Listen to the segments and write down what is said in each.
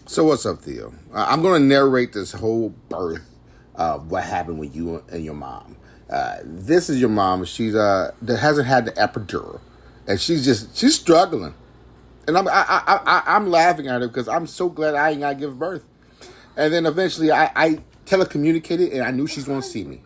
So what's up, Theo? I'm going to narrate this whole birth of what happened with you and your mom. This is your mom. She's that hasn't had the epidural, and she's struggling. And I'm laughing at her because I'm so glad I ain't got to give birth. And then eventually I telecommunicated, and I knew she's going to see me.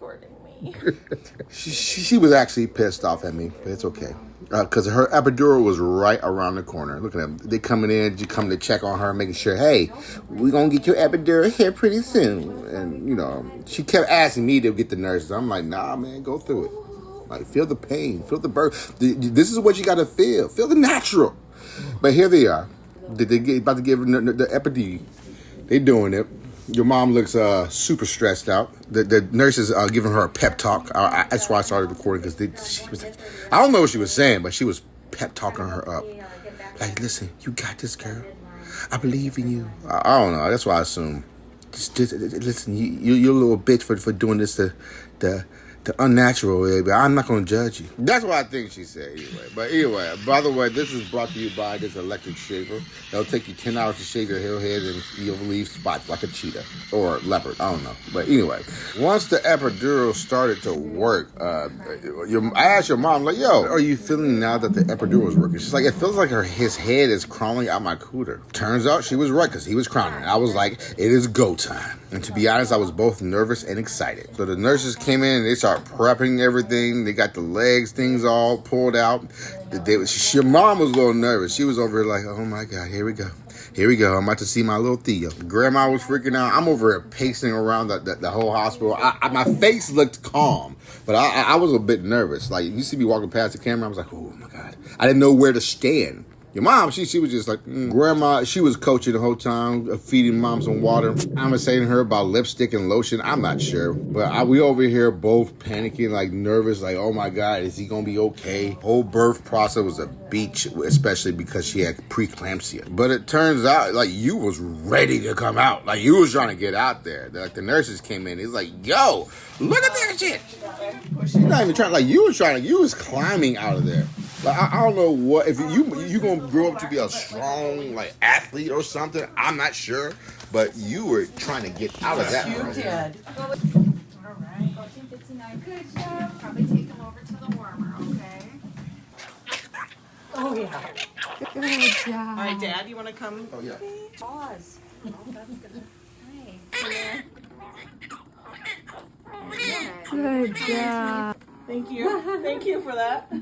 She was actually pissed off at me, but it's okay. Because her epidural was right around the corner. Look at them. They coming in, you come to check on her, making sure, hey, we're going to get your epidural here pretty soon. And, you know, she kept asking me to get the nurses. I'm like, nah, man, go through it. Like, feel the pain, feel the birth. This is what you got to feel. Feel the natural. But here they are. They about to give her the epidural. They doing it. Your mom looks super stressed out. The nurses are giving her a pep talk. That's why I started recording, because she was like, I don't know what she was saying, but she was pep talking her up. Like, listen, you got this, girl. I believe in you. I don't know. That's why I assume. Just listen, you're a little bitch for doing this the unnatural way, but I'm not going to judge you. That's what I think she said anyway. But anyway, by the way, this is brought to you by this electric shaver. It'll take you 10 hours to shave your hair head, and you'll leave spots like a cheetah or a leopard. I don't know. But anyway, once the epidural started to work, I asked your mom, like, yo, are you feeling now that the epidural is working? She's like, it feels like his head is crawling out my cooter. Turns out she was right, because he was crowning. I was like, it is go time. And to be honest, I was both nervous and excited. So the nurses came in and they started prepping everything. They got the legs, things all pulled out. Your mom was a little nervous. She was over here like, oh my God, here we go. Here we go. I'm about to see my little Theo. Grandma was freaking out. I'm over here pacing around the whole hospital. My face looked calm, but I was a bit nervous. Like, you see me walking past the camera, I was like, oh my God. I didn't know where to stand. Your mom, she was just like, Grandma, she was coaching the whole time, feeding mom some water. I'm saying to her about lipstick and lotion. I'm not sure. But we over here both panicking, like nervous, like, oh my God, is he going to be okay? Whole birth process was a beach, especially because she had preeclampsia. But it turns out, like, you was ready to come out. Like, you was trying to get out there. Like, the nurses came in. It's like, yo, look at that shit. You're not even trying, like, you was climbing out of there. Like, I don't know what, if you gonna grow up to be a strong, like, athlete or something, I'm not sure, but you were trying to get out of that. You right did. All right. 1459. Good job. Probably take them over to the warmer, okay? Oh, yeah. Good job. All right, Dad, you want to come? Oh, yeah. Pause. Oh, that's good. Hi. Good job. Thank you. Thank you for that. As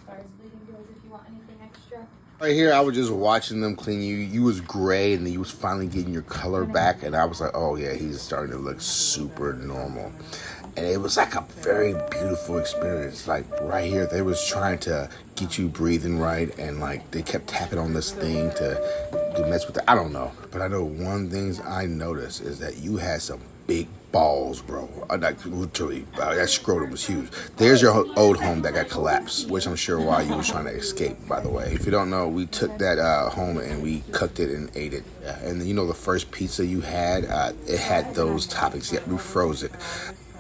far as bleeding goes, if you want anything extra. Right here, I was just watching them clean you. You was gray, and then you was finally getting your color back, and I was like, oh yeah, he's starting to look super normal. And it was like a very beautiful experience. Like right here, they was trying to get you breathing right, and like they kept tapping on this thing to mess with it. I don't know, but I know one thing I noticed is that you had some big balls, bro. Like literally, that scrotum was huge. There's your old home that got collapsed, which I'm sure why you was trying to escape, by the way. If you don't know, we took that home and we cooked it and ate it. And you know the first pizza you had, it had those toppings. Yeah, we froze it.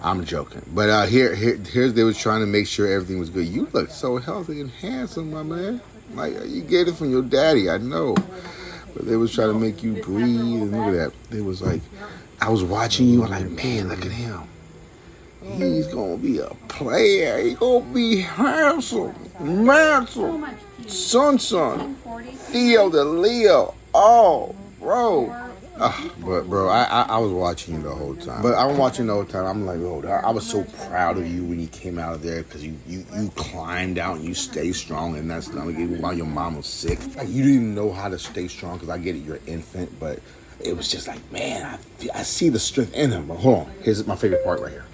I'm joking. But here's they was trying to make sure everything was good. You look so healthy and handsome, my man. Like, you get it from your daddy, I know. But they was trying to make you breathe, and look at that. They was like, I was watching you, I'm like, man, look at him. He's gonna be a player. He's gonna be handsome, mantle, son, Theo the Leo. Oh, bro. But bro, I was watching you the whole time. But I'm watching the whole time. I'm like, oh, I was so proud of you when you came out of there, because you climbed out and you stayed strong, and that's not while your mom was sick. Like, you didn't even know how to stay strong, because I get it, you're an infant, but it was just like, man, I see the strength in him. But hold on, here's my favorite part right here.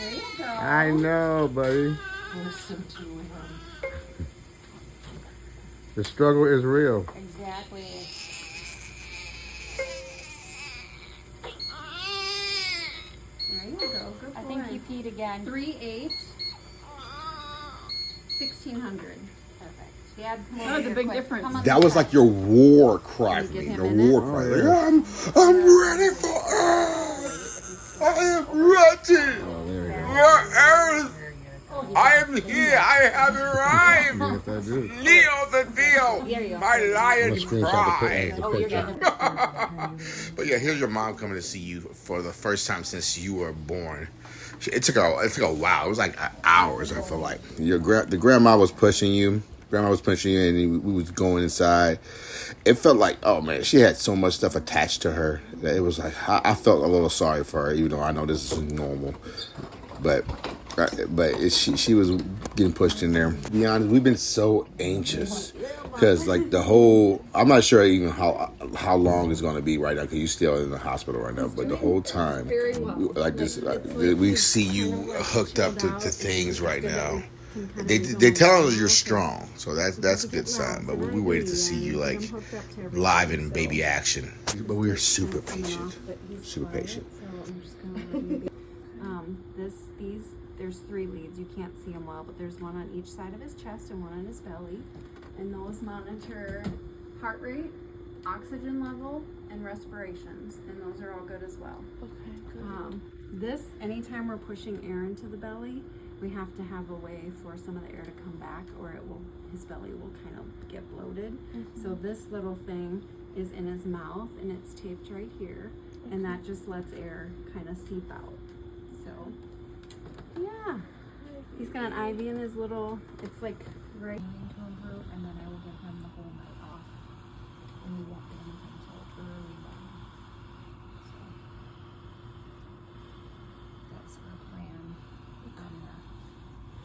There you go. I know, buddy. Listen to him. The struggle is real. Exactly. There you go. Good I think you peed again. 3-8. 1600. Perfect. Dad, come over That's a here big quick. difference. Come on That this was side. like your war cry Can for you me. give The him a war minute? cry. Like, I'm ready for Earth. I am ready. Oh, there we go. For Earth. Oh, I am here. I have arrived. Yes, I do. Leo the Theo. My lion cry. But yeah, here's your mom coming to see you for the first time since you were born. It took a while. It was like hours. I feel like the grandma was pushing you. Grandma was pushing you, and we was going inside. It felt like, oh man, she had so much stuff attached to her that it was like I felt a little sorry for her, even though I know this is normal. But she was getting pushed in there. To be honest, we've been so anxious because like I'm not sure even how long it's going to be right now because you're still in the hospital right now. But the whole time, we see you hooked up to things right now. They tell us you're strong, so that's a good sign. But we waited to see you like live in baby action. But we are super patient, super patient. There's 3 leads. You can't see them well, but there's one on each side of his chest and one on his belly, and those monitor heart rate, oxygen level, and respirations, and those are all good as well. Okay, good. Anytime we're pushing air into the belly, we have to have a way for some of the air to come back, or his belly will kind of get bloated. Mm-hmm. So this little thing is in his mouth, and it's taped right here, and that just lets air kind of seep out. So, yeah. He's got an IV in his little, it's like right into a group, and then I will give him the whole night off. And we won't do anything until early morning. So, that's our plan.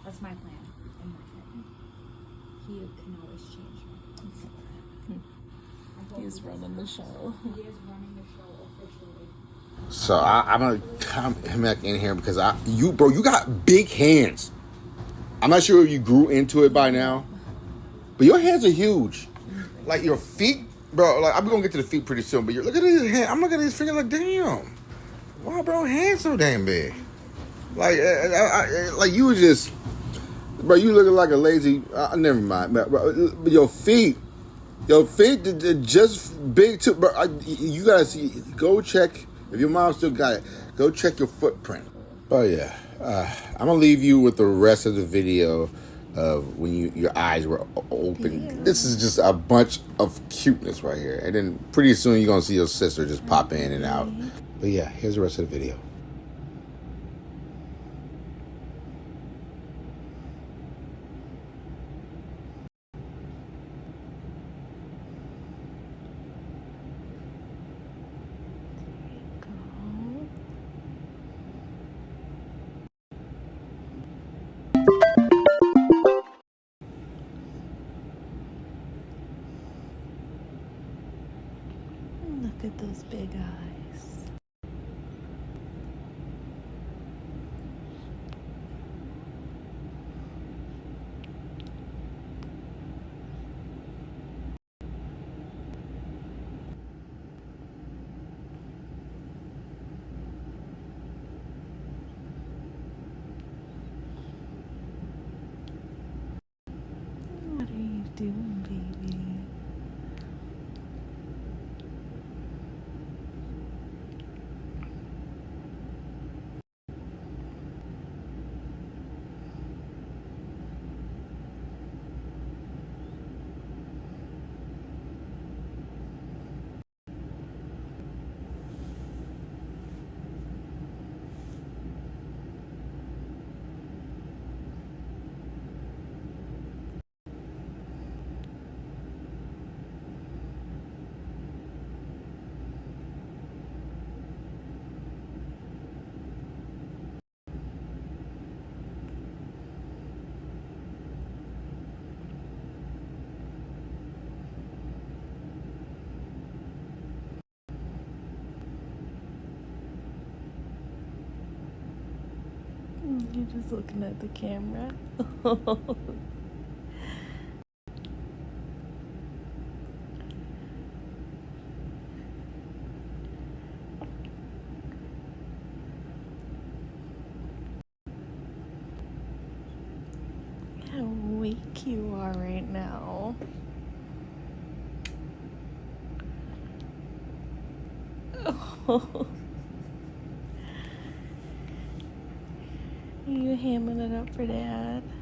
That's my plan in my head. He can always change it. He's running the show. He is running the show officially. So I'm gonna come back in here because you got big hands. I'm not sure if you grew into it by now, but your hands are huge. Like your feet, bro. Like I'm gonna get to the feet pretty soon. But look at his hand. I'm looking at his finger like, damn, why, bro, hands so damn big? Like, like you were just, bro. You looking like a lazy. Never mind, but your feet just big too, bro. You gotta see. Go check if your mom still got it. Go check your footprint. Oh yeah. I'm gonna leave you with the rest of the video of when your eyes were open. Yeah. This is just a bunch of cuteness right here, and then pretty soon you're gonna see your sister just pop in and out. But yeah, here's the rest of the video. Look at those big eyes. What are you doing, baby? You're just looking at the camera. How weak you are right now. Oh. You hamming it up for Dad?